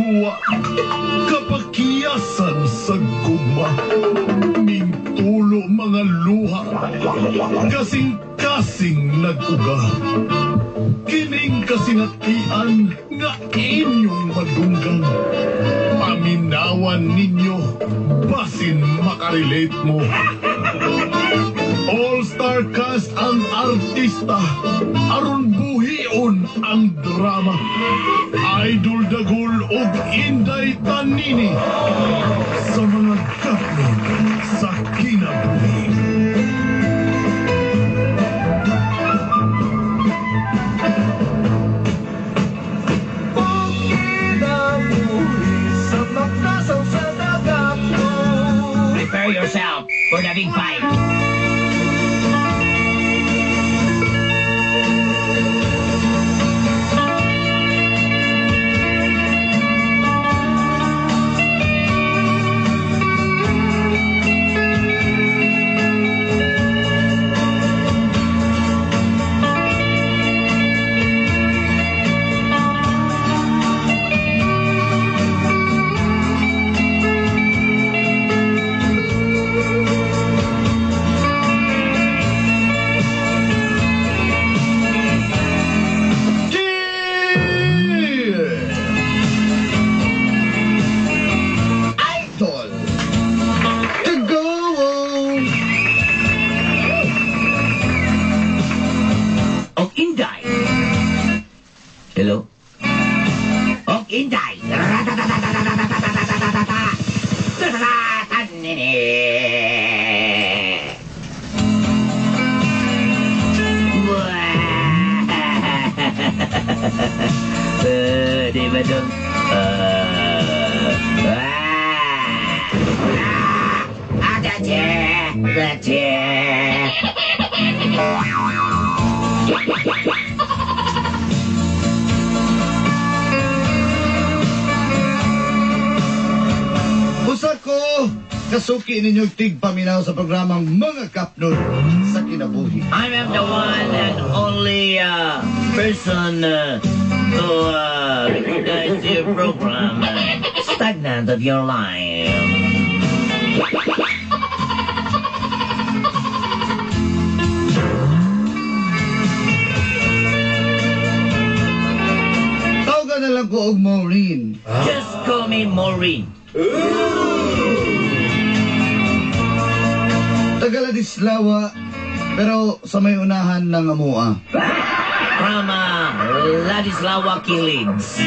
luwa, kapakiyasan sa gugma. Mintulo mga luha, kasing-kasing nag-uga. Kining kasinatian nga inyong madunggan. Paminawan ninyo, basin makarelate mo. All-star cast ang artista, aron buhion ang drama. Idol Dagol ug Inday Tanini sa mga kapwa sa kinabuhi. Prepare yourself for the big fight. Hello? Oh, Inday! Di ba dong? Usa ko kasuki ninyong tigpaminaw sa programang Mga Kapnod sa Kinabuhi. I am the one and only person who recognize your program, Stagnant of Your Life. Tawagan na lang ko og Maureen. Just call me Maureen. Tagaladislawa, pero sa may unahan ng amua. From Ladislawa Killings.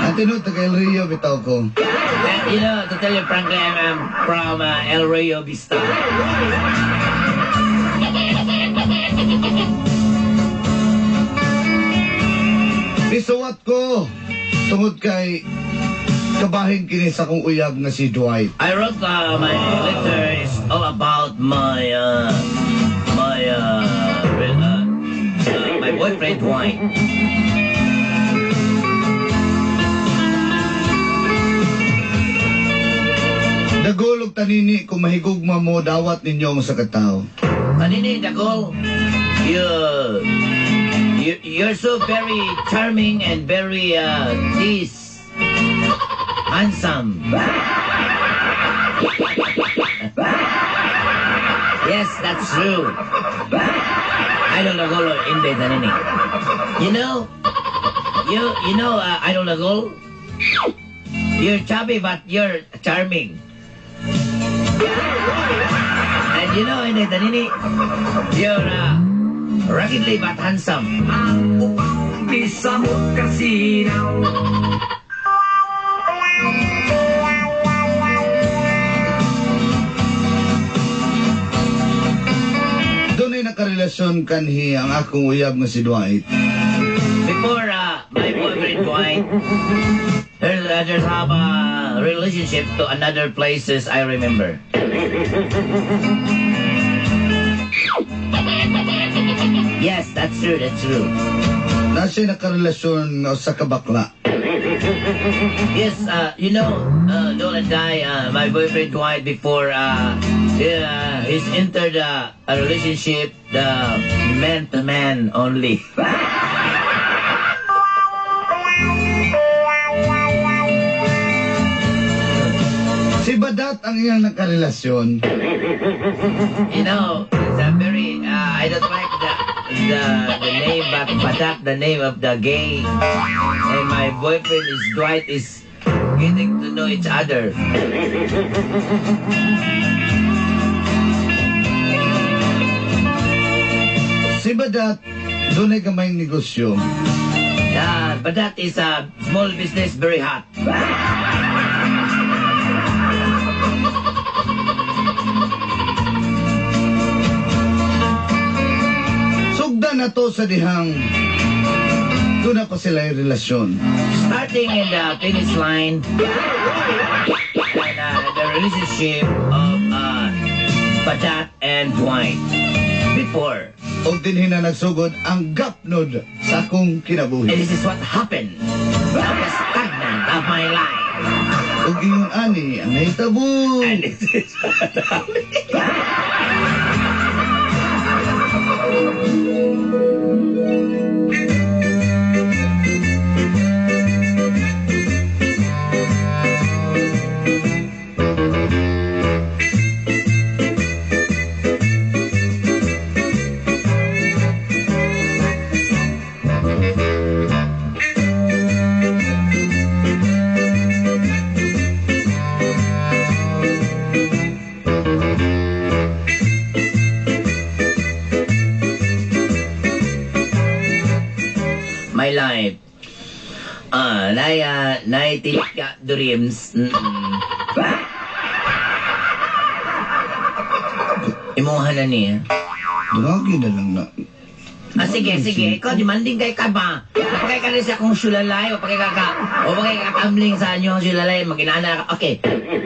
Ang tinod, taga El Rio, bitaw ko. And you know, to tell you frankly, I'm from El Rio Vista. Bisuwat ko, tungod kay kabahin kini sa kong uyab nga si Dwight. I wrote my letter is all about my boyfriend Dwight. Dagolog tanini kung mahigugma mo dawat ninyo sa katao. Kanini, Dagol, you're so very charming and very handsome. Yes, that's true. Idol Dagol or Inday Tanini. You know, Idol Dagol, you're chubby but you're charming. And you know, Inday Tanini, you're ruggedly but handsome. Bisa mo kasinaw. Doon ay nakarelasyon kanhi ang akong uyab nga si Dwight. Before my boyfriend Dwight, there's have a relationship to another places I remember. Yes, that's true, that's true. Na siya nakarelasyon nga sa kabakla. Yes, you know, Dol and I, my boyfriend Dwight before he's entered a relationship, the man to man only. Badat ang iyang nakarelasyon. You know, it's a very, I don't like the name, but Badat, the name of the gay. And my boyfriend is Dwight, is getting to know each other. Si Badat, doon ay kamayang negosyo. Badat is a small business, very hot. Sugdan na to sa dihang doon na pa sila yung relasyon. Starting in the finish line, and the relationship of Badat and Dwight before. O dinhin na nagsugod ang gapnod sa akong And kinabuhi. this is what happened. I'm the stagnant of my life. O gingon ani, ang nahitabo. And this is what happened. My life. Naitika dreams. Imuha na niya. Duragi na lang na. Sige. Ikaw, demanding kay ka ba? Kapagay ka rin sa akong sulalay, o pagay ka tambling sa inyo sulalay, maginana ka. Okay.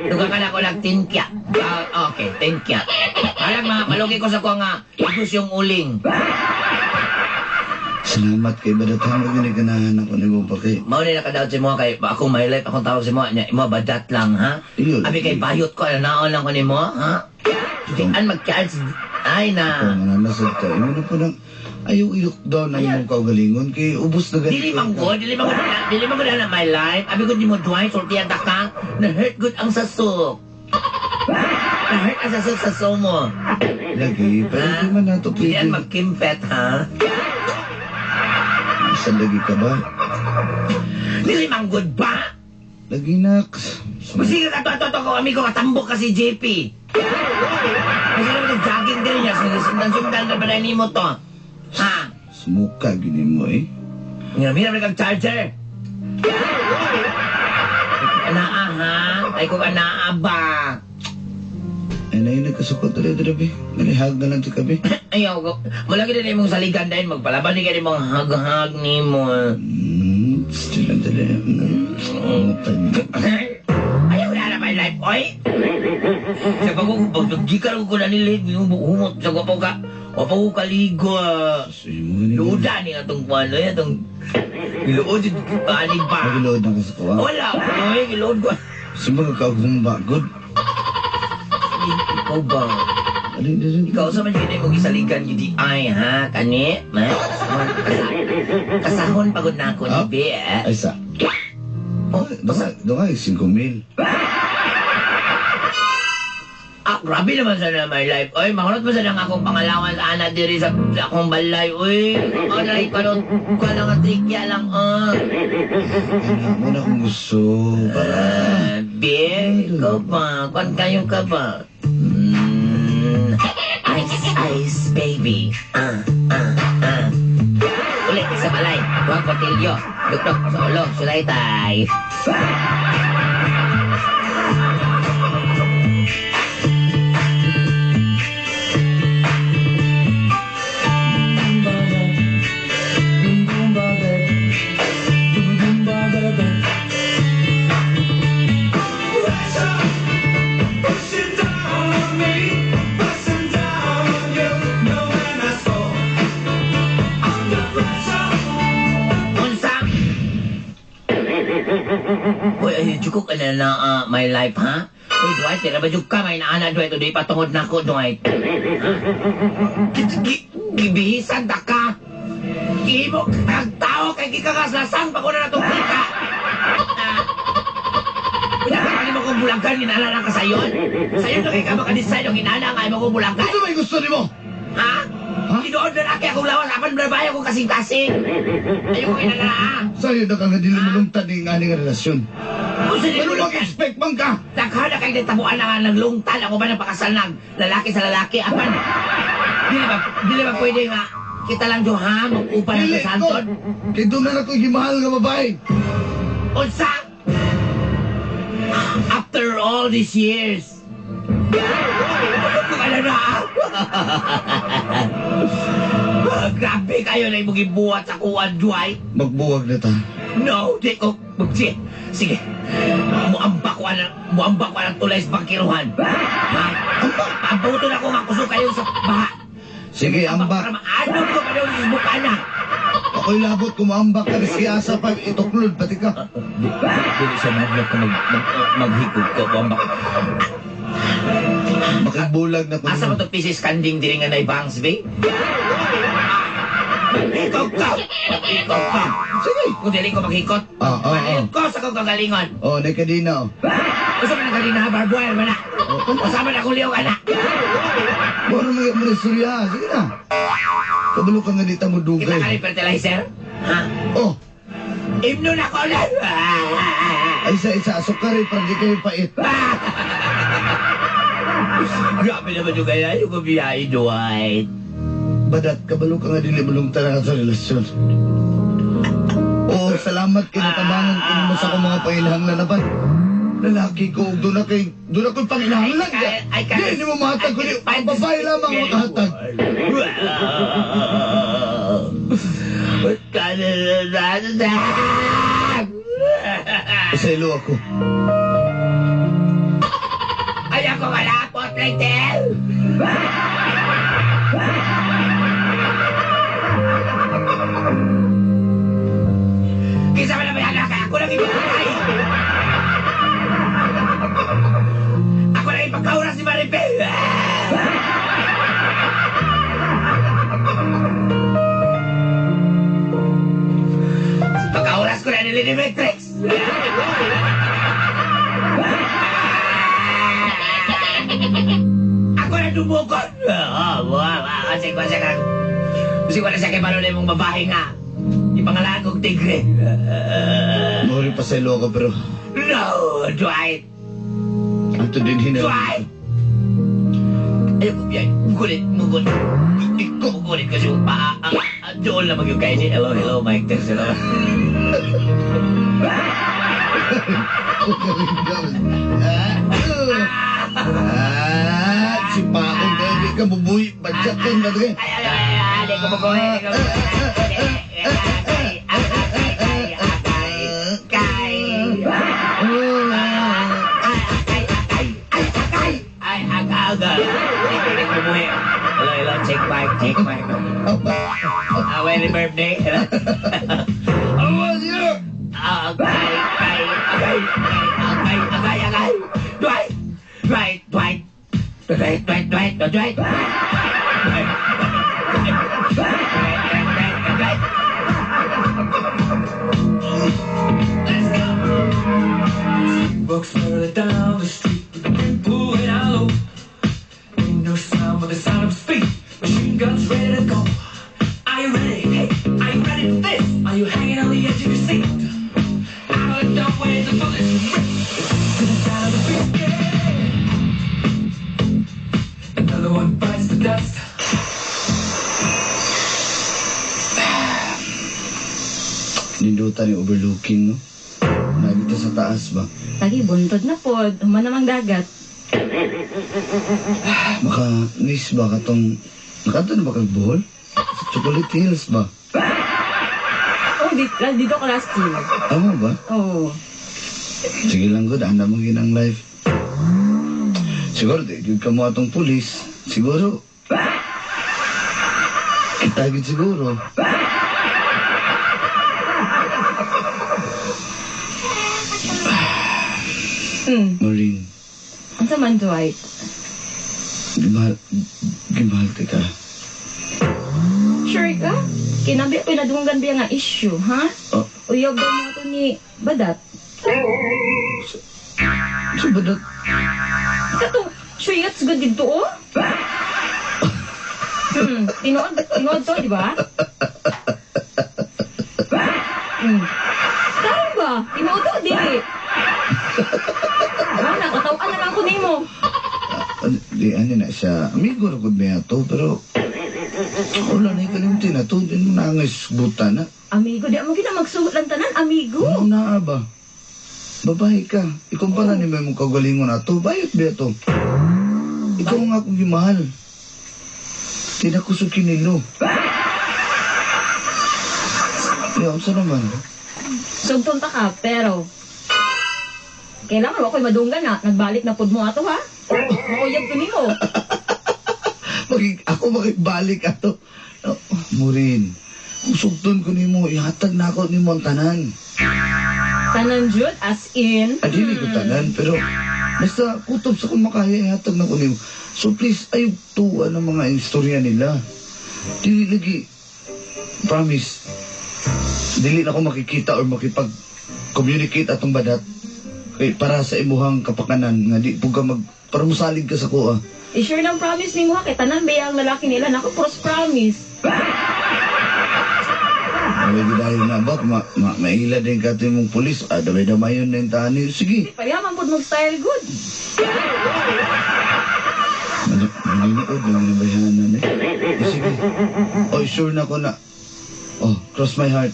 Tuga ka na ko lang tinkya. Okay, tinkya. Alam mga malugi ko sa ko nga, igus yung uling. Salamat kay Badat ang maginiganahan ako ni mo pa kay. Mauna na ka-doubt si mo kay, ako my life, akong tawag si mo, mo Badat lang, ha? Iyon. Abi kay bayot ko, naon lang ko ni mo, ha? Diyan mag-charge, ay Ito na. nga nasad ka. Imo na po nang ayaw i-lockdown ang imong kaugalingon kay ubos na Dili man good na my life. Abi good ni mo Dwight, sultihan ta ka. Na-hurt good ang sasok. Na-hurt ang sasok sa somo. Lagi, pero di man nato Diyan pwede. magkimpet, ha? Isa lagi ka ba? Dili man good ba? Lagi nak. Sige ka to ko, amigo katambok ka si JP. Kasi naman jogging din niya, sundan na ba na mo to? Ha? Sumuka gini mo eh. Mira kang charger. Anaa ha? Ay kung anaa ba? Ay na yun nagkasukot dali-dali. Nalihag na lang ti kabi. Ayaw ko. Malagi din mong saligan dahil magpalaban ni kayo mong hag-hag ni mo. Still ang dali. Ayaw na my life, oy! Sa pag-gikan ko na nilig, humot sa gwapo ka. Wapo ko kaligo. Luda ni atong kwano, atong iluod yung panig ba? Nagilood na ka sa kawa. Wala, oy, iluod ko. Sumbaga ka akong bagod. Ikaw ba? Dali. Ikaw sa man yun mong isaligan yun di ay, ha? Kani? Kasahon pagod na ako ni Be, eh. Ay sa. Oh, Doon nga 5,000. Grabe naman sana my life. Oy, mahulot mo sana akong pangalawan sa anak diri sa akong balay. Uy, alay, kanot ka lang ang trikya lang, Anak mo na kung gusto. Para. Be, ikaw ba? Kwan kayo ka ba? Ice, baby. Ulit sa balay. Huwag patilyo. Dukdok sa ulo. Sulay tay. Uy, ay, jukok na my life, ha? Uy, Dwight, tira ba juk ka? May naana, Dwight. Uy, patungod na ako, Dwight. Gibihisan ta ka. Ihimo, tao kay kikakas lasang pa ko na natong kita. Pinakakali mo kong bulagan, ginala ka sayon? Sayon na kayo ka makadesign, ang ginala nga, mo bulagan. Ano ba yung gusto ni mo? Ha? Tinood na laki akong lawas, apan blabaya ko kasing-kasing. Ayaw ko ginala, ha? Sa'yo na ka nga dili malungtad ni nga nga relasyon. Kung sino Pero mo mag-expect man ka? Daghana kay nitabuan na nga naglungtal ako ba ng pakasal ng lalaki sa lalaki, apan. Dili ba pwede nga, kita lang jo ha, mag-upa ng Dili ko. kasantod? Kaya doon na ako gimahal nga babae. Unsa? After all these years. Kung ano na, grabe kayo na imong ibuhat sa kuwan, Dwight. Magbuwag na ta. No, di ko. Sige. Muambak ko ng tulay sa pangkiruhan. Ha? Abuto na ko nga kuso kayo sa baha. Sige, ambak. Ano ko pa daw sa bukana? Ako'y labot kumaambak ka na siya sa pag ituklod, pati ka. Dili siya madlok ka maghigog ko. Muambak. Makigbulag na ko. Asa mo ito pieces kanding diri nga na ibangs, be? Ikaw ka! Sige. Kung dili ko maghikot. Manin ko sa kong kagalingon. Oh, nakadina, oh. Gusto mo nang na barbuel mo na. Kasama na akong liyaw ka na. Baro mo na surya. Sige na. Kabalo ka nga dita mo Kita dugay. ka rin fertilizer? Ha? Oh, Imno na ko na. ay isa asukar eh, para di kayo pait. Grabe naman yung kaya yung kumiyain, Dwight. Badat, kabalo ka nga dili malungtad na sa relasyon. Oh, salamat kinatabangan ko mo sa akong mga panginahanglan na ba? Lalaki ko, doon ako'y panginahanglan ka. Di mo mahatag ko, ang babae lamang makahatag. Isaylo ako. Ay, ako malapot, Platel! Kisa mo na ba yan, ako lang ibigay! Ako lang ipagkauras ni Maripel! Pagkauras ko na ni Lady Matrix! Ako na dumukot! Kasi ko siya kang... Kasi ko na siya kay Balonay mong babae nga. Ipangalaan kong tigre. Mori pa saylo ka, pero No, Dwight! ato din hinala. Dwight! Ayoko yan. Mugulit. Hindi ko mugulit kasi doon lang mag-yung kayo niya. Hello, Mike. Thanks, hello. Si Paong ka, hindi ka bubuhi. Badyak ka na rin. Hindi ko mabuhay. Hello, check mic. Happy birthday. Awas yun! Agay. Dwight. Walks further down the street with the people in hollow. Ain't no sound but the sound of speed. Machine guns ready to go. Are you ready? Hey, are you ready for this? Are you hanging on the edge of your seat? Out of the doorway, the bullets rip to the sound of the beat. Yeah. Another one bites the dust. Nindutan yung overlooking, no? Nagito sa taas ba? Lagi buntod na pod, human namang dagat. Maka, nis ba katong... Nakato na ba kagbuhol? Sa Chocolate Hills ba? Oh, dito ka last year. Amo ba? Oh. Sige lang good, anda mo ginang life. Siguro, di ka mo atong pulis. Siguro. Kitagid siguro. Maureen, Ang saman, Dwight. gimahal ka. Sure ka? Kinabi ko nadunggan biya nga issue, ha? Oh, Uyog daw mo ito ni Badat. So ba dat? Katong, suyat sagad dito, oh. Tinood to, di ba? Karon ba? Tinood to, dili. Nakatawan na lang ko nimo. Di, ano na siya. Amigo na ko niya to, pero wala na ikalimutin na to. Hindi mo na ang isbuta na. Amigo, di mo gina magsuot lang tanan, amigo. Ano na ba? Babae ka. Ikumpara ni mo yung kagalingon na to. Bayot ba to? Ikaw nga akong gimahal. Tinakusok kinilo. Yaw, sa naman. Sugton ta ka, pero kailangan mo ako'y madunggan na. Nagbalik na pud mo ato, ha? Mauyab ko nimo. Ako makibalik ato. Murin, kung sugton ko nimo, ihatag na ako ni mo ang tanan. Tanan jud, as in. Adili ko tanan, pero basta kutob sa kung makaya, ihatag na ko nimo. So please, ayog tuwa ng mga istorya nila. Dili lagi, promise, dili na ako makikita or makipag-communicate atong badat. Kay para sa imuhang kapakanan, nga di po ka para musalig ka sa kuha. I-sure ng promise ni mo, ha? Kay tanan ba yung lalaki nila? Naku, pros promise. May gidayo na ba? Maila din ka ito mong pulis. Damay-damay yun din tani. Sige. Payaman po mag-style good. Maninood lang yung bayanan eh. Sige. Oh, sure na ko na. Oh, cross my heart.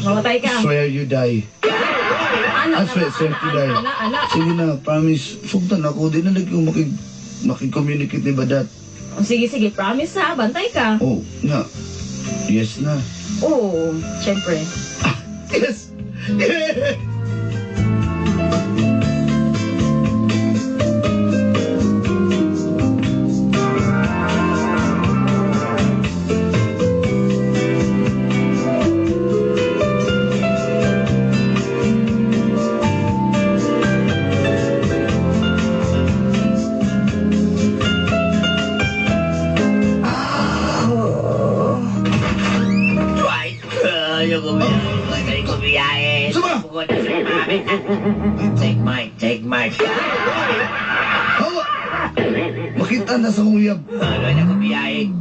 Mamatay ka. Swear you die. Swear to die. Sige na, promise. Sugtan ako. Di na lagi ko makicommunicate ni Badat. Oh, sige, promise ha. Bantay ka. Oh, nga. Yes na. Oo, syempre. Yes! Yeah! Take Mike. Hawa! Makita na sa uyab. Ano na ko biyahe?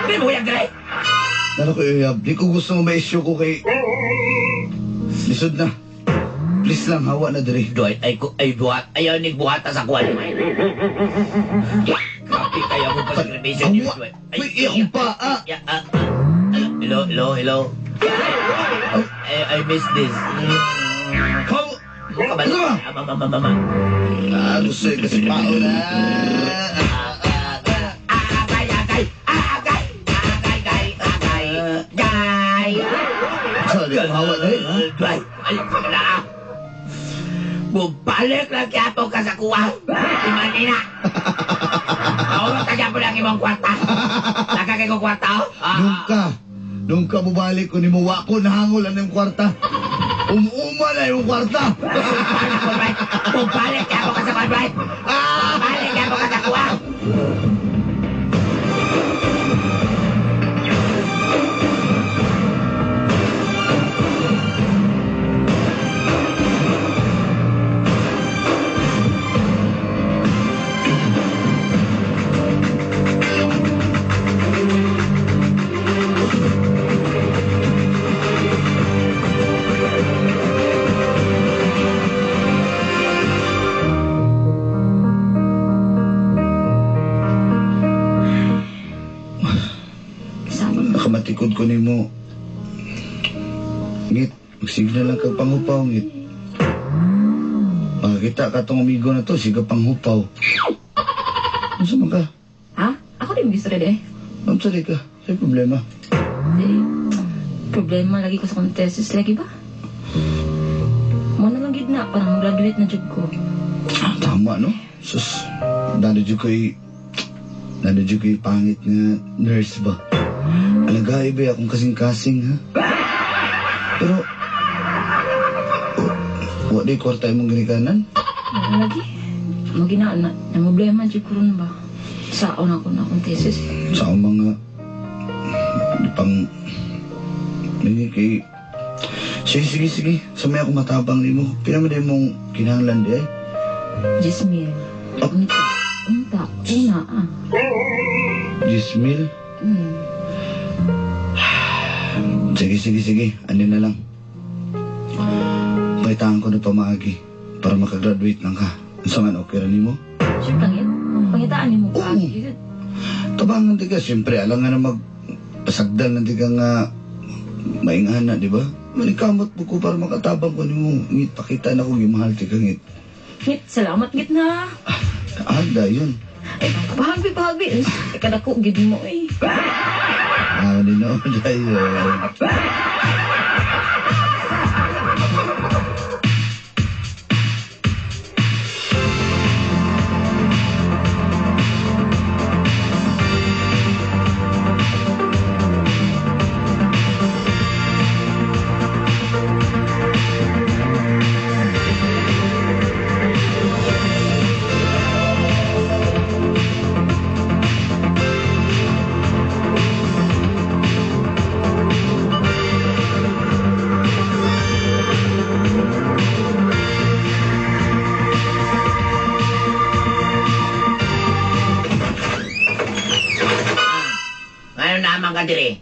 Di mo kuyang gray? Ano ko uyab? Di ko gusto mo ma-issue ko kay... Lisod na. Please lang, hawa na diri. Doy, buhat. Ayaw ni buhata sa kwan. Kapi kaya mo pa sa revision ni Hawa! Uy, iyong paa! Hello. I miss this. Hawa! Kabalo. Mama. Gusto yung kasi pao na. Gay. Sabi ko, hawa na eh. Gay. Ay, pagkala. Bubalik lang kaya po ka sa kuwa. Imanina. Maulog ka dyan po lang imong kwarta. Nakakay ko kwarta, oh? Nung ka bubalik ko ni mo, wako nahangol ang yung kwarta. Umuma na yung kwarta. Bubalik kaya po ka sa kwarta. Bubalik kaya po ka sa kuwa. Nakamatikod ko ni mo. Ngit, magsignal lang kag panghupaw, ngit. Makakita ka tong amigo na to, siga panghupaw. Ano sa ka? Ha? Ako din gusto rin eh. Ano sa ka? Sa'yo problema? Problema lagi ko sa contestes lagi ba? Mo na lang gid na, parang graduate na jud ko. Tama, no? Sus, nandiyo ko'y pangit nga nurse ba? Alagay ba akong kasing-kasing, ha? Pero, wala di kwarta imong ginikanan? Lagi? Maginaan na. Ang problema jud ko ron ba? Saon ako na contestes. Sa mga pang hindi kay Sige. Sa may ako matabang ni mo. Pinamaday mong kinahanglan di ay. Jismil. Unta. Una ah. Gismil. Sige. Ano na lang. Pakitaan ko na pamaagi para makagraduate lang ka. Sa man okay rin mo? Sure pangit. Pangitaan ni mo ka. Oo. Tabangan di ka. Siyempre, alam nga na magpasagdal na di ka nga maingana, di ba? Manikamot mo ko para makatabang ko ni mo. Ngit, pakita na kong imahal ti ka ngit. Ngit, salamat ngit na. Ada yun. Bahagbi. Kadako, gid mo eh. Ninood tayo. Ngayon naman ka diri.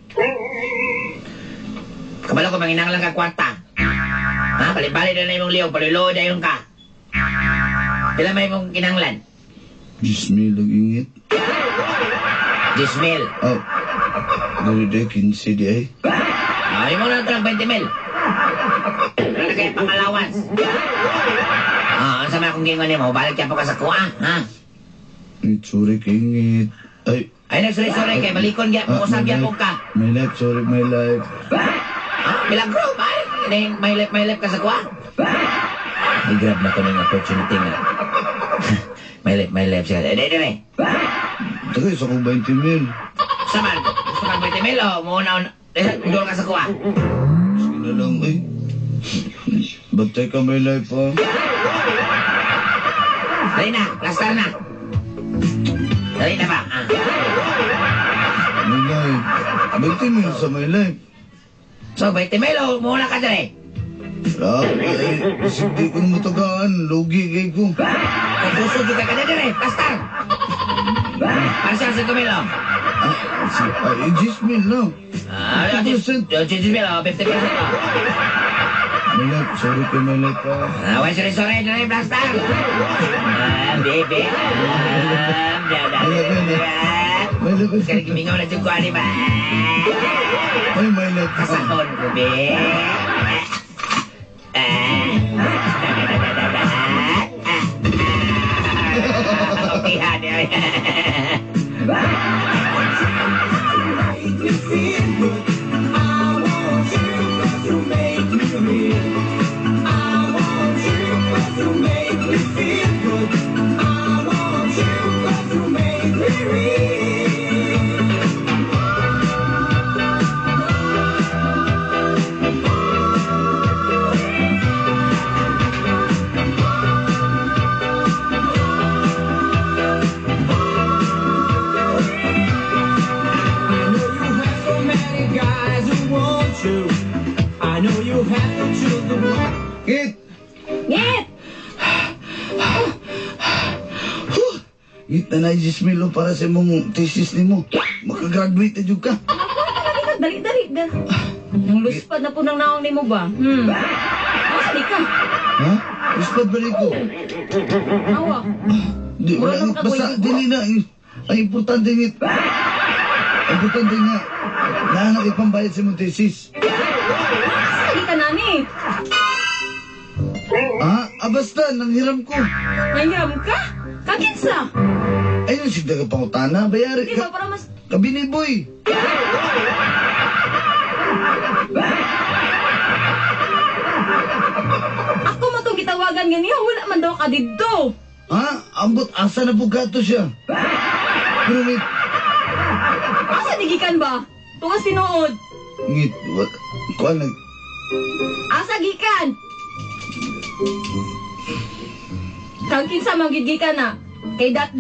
Kabalo ko manginang lang ka kwarta. Ha? Bali-bali na imong liyaw, palilo na yung ka. Pila may mong kinanglan? Gismil ang ingit. Jismil. Oh. Dari 15 di ay. Ay mo na ito ng 20 mil. Wala na kayo pangalawas. Ang sama akong gingon mo, balik ka po ka sa kuha, ha? Sorry kingit. Ay, nagsorry-sorry kay balikon niya, puusap niya po ka. My life, sorry my life. Ha? Milagro, ba? May life ka sa kuha? I-grab na ko ng opportunity nga. may life siya. Dede. Tagay sa kong 20 mil. Saman, gusto kang 20 mil o muna doon ka sa kuha? Sige na lang ay. Batay ka my life ha. Dali na, plaster na. Dali na ba? My life. 20 mil sa my life. So, 20 mil o muna ka dali? Isip di ko na matagaan. Logi kay ko. Nagsusod yung ka dali, plaster. Para siya sa 5 mil o? Ay, 10 mil lang. 50%. 10 mil o, 50% o. My life, sorry kay my life ha. Why sorry, dali, plaster. Baby. My life. Kaya gimingaw na dyan ko, ano ba? Ay, my life. Kasahon ko, be. Okay, honey. I know you have to choose the one. Ngit! Ngit! Ngit na na 10 mil para sa mong thesis ni mo. Makagraduate na dyan ka. Dali. Nang luspad na po ng naong ni mo ba? Masali ka. Ha? Ispad ba rin ko? Awa. Di, wala Wala ngit. ka, Basta, boy. dili na. Ang importante ngit. Ang importante nga. Nahanap ipambayad sa mong thesis. Masali ka nani. Basta, nanghiram ko. Nangyam ka? Kakinsa? Ayun, sigda ka pangutana. Bayari Di ba ka. para mas... Kabiniboy. Ako mo itong gitawagan ganiya. Wala man daw ka dito. Ambot, asa na bugato siya. Pero ngit, Asa digikan ba? Tuwas tinuod. ngit, kuha nag... Asa gikan? Kang kinsa magigikan na? Kay dat?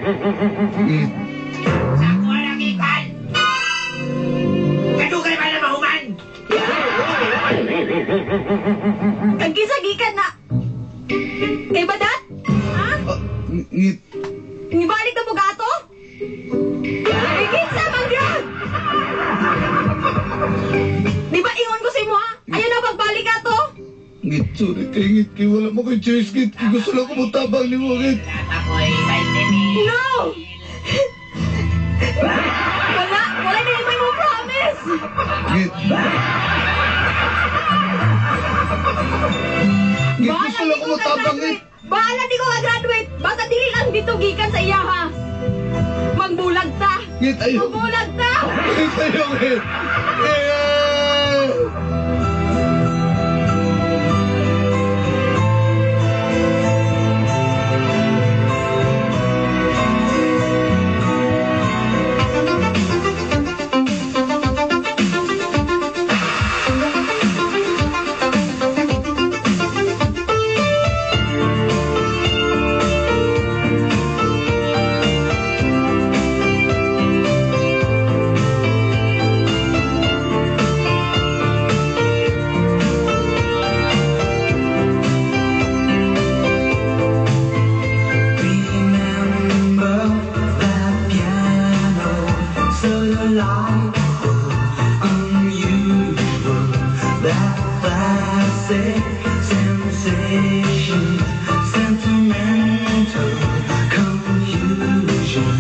Ngit. Ako ang ikan! Kadugay pa na mahuman! Nagkisagikan na. Kay Badat? Ha? Ngit. Ngibalik na mo gato? Ikinsa man yun! Di ba ingon ko sa imo ha? Ayaw na pagbalik ka to? Ngit, sorry kay Ngit. Kay wala mo kay choice, Ngit. Kay gusto lang kumutabang ni mo, Ngit. Ako'y 20 mil. No! Wala na yung mo promise! Ngit. Ngit, gusto lang kumutabang, Ngit. Bahala di ko ka-graduate! Basta dili lang dito gikan sa iya ha! Magbulag ta! Ngit, ayaw. Magbulag ta! Ngit, ayaw, Ngit. Remember that piano, so delightful, unusual, that classic sensation, sentimental confusion.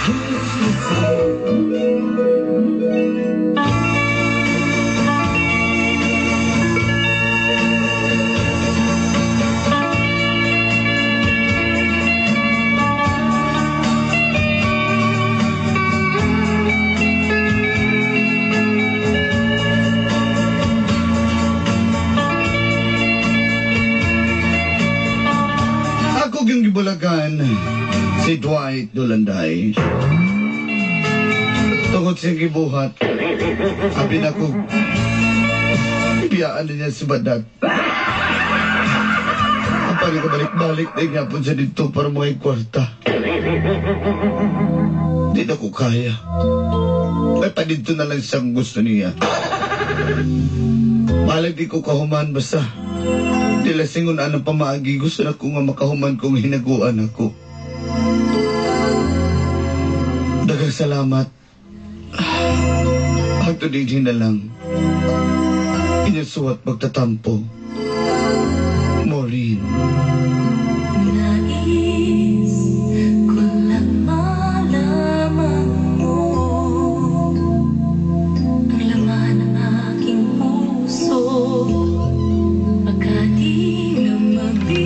Used to say, Ako yung gibulagan si Dwight Dolanday. Tungod siyang gibuhat. Abi na ko. Biyaan na niya si Badat. Ang pagkabalik-balik na nga siya dito para mga kwarta. Di na ko kaya. Ay pa dito na lang siyang gusto niya. Malag di ko kahuman basta. Dila singon anong pamaagi, gusto na ko nga makahuman kung hinaguan ako. Daghang salamat. Ato din na lang. Inyasuwat pagtatampo. Maureen.